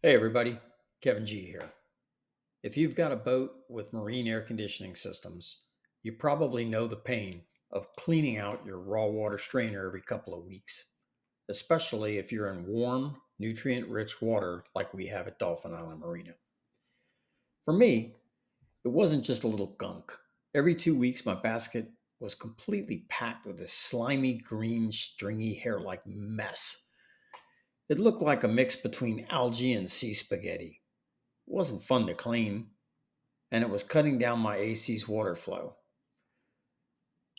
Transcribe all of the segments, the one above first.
Hey everybody, Kevin G here. If you've got a boat with marine air conditioning systems, you probably know the pain of cleaning out your raw water strainer every couple of weeks, especially if you're in warm, nutrient rich water like we have at Dauphin Island Marina. For me, it wasn't just a little gunk. Every 2 weeks, my basket was completely packed with this slimy, green, stringy, hair like mess. It looked like a mix between algae and sea spaghetti. It wasn't fun to clean, and it was cutting down my AC's water flow.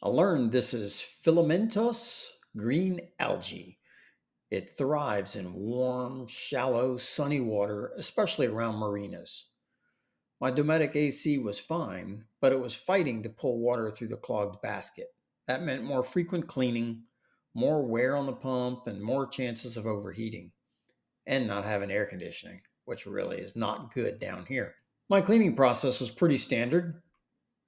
I learned this is filamentous green algae. It thrives in warm, shallow, sunny water, especially around marinas. My Dometic AC was fine, but it was fighting to pull water through the clogged basket. That meant more frequent cleaning, more wear on the pump, and more chances of overheating, and not having air conditioning, which really is not good down here. My cleaning process was pretty standard.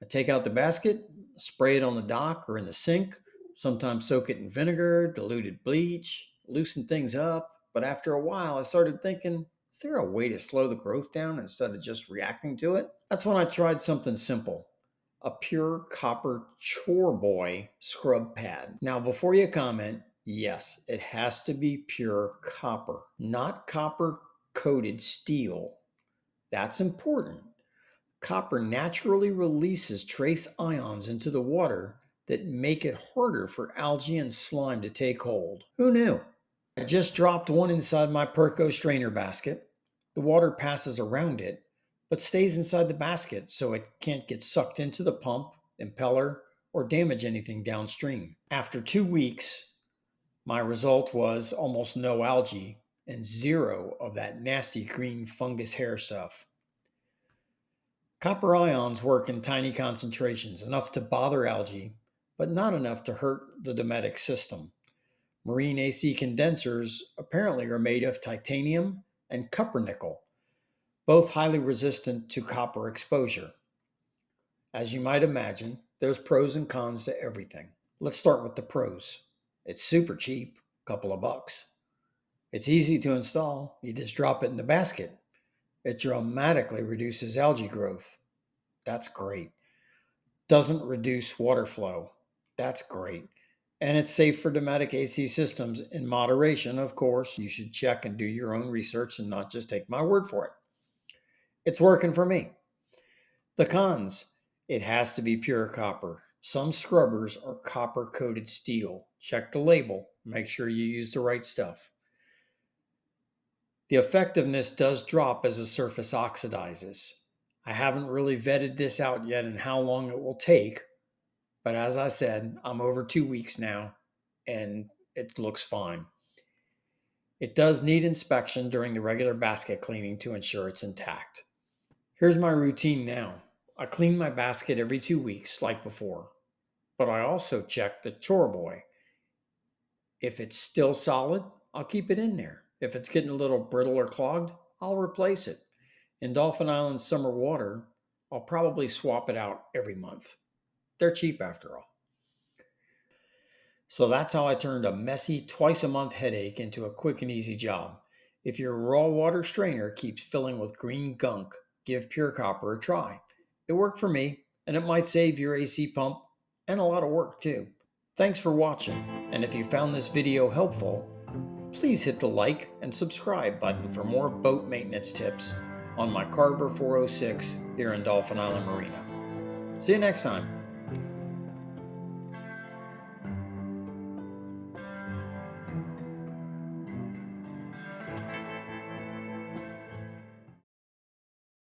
I take out the basket, spray it on the dock or in the sink, sometimes soak it in vinegar, diluted bleach, loosen things up. But after a while, I started thinking, is there a way to slow the growth down instead of just reacting to it? That's when I tried something simple, a pure copper chore boy scrub pad. Now, before you comment, yes, it has to be pure copper, not copper coated steel. That's important. Copper naturally releases trace ions into the water that make it harder for algae and slime to take hold. Who knew? I just dropped one inside my Perko Strainer basket. The water passes around it, but stays inside the basket so it can't get sucked into the pump, impeller, or damage anything downstream. After 2 weeks, my result was almost no algae and zero of that nasty green fungus hair stuff. Copper ions work in tiny concentrations, enough to bother algae, but not enough to hurt the Dometic system. Marine AC condensers apparently are made of titanium and copper-nickel, both highly resistant to copper exposure. As you might imagine, there's pros and cons to everything. Let's start with the pros. It's super cheap, a couple of bucks. It's easy to install, you just drop it in the basket. It dramatically reduces algae growth. That's great. Doesn't reduce water flow. That's great. And it's safe for Dometic AC systems in moderation, of course. You should check and do your own research and not just take my word for it. It's working for me. The cons: it has to be pure copper. Some scrubbers are copper coated steel. Check the label. Make sure you use the right stuff. The effectiveness does drop as the surface oxidizes. I haven't really vetted this out yet and how long it will take, but as I said, I'm over 2 weeks now and it looks fine. It does need inspection during the regular basket cleaning to ensure it's intact. Here's my routine now. I clean my basket every 2 weeks, like before, but I also check the chore boy. If it's still solid, I'll keep it in there. If it's getting a little brittle or clogged, I'll replace it. In Dauphin Island summer water, I'll probably swap it out every month. They're cheap after all. So that's how I turned a messy twice a month headache into a quick and easy job. If your raw water strainer keeps filling with green gunk, give Pure Copper a try. It worked for me, and it might save your AC pump and a lot of work too. Thanks for watching, and if you found this video helpful, please hit the like and subscribe button for more boat maintenance tips on my Carver 406 here in Dauphin Island Marina. See you next time.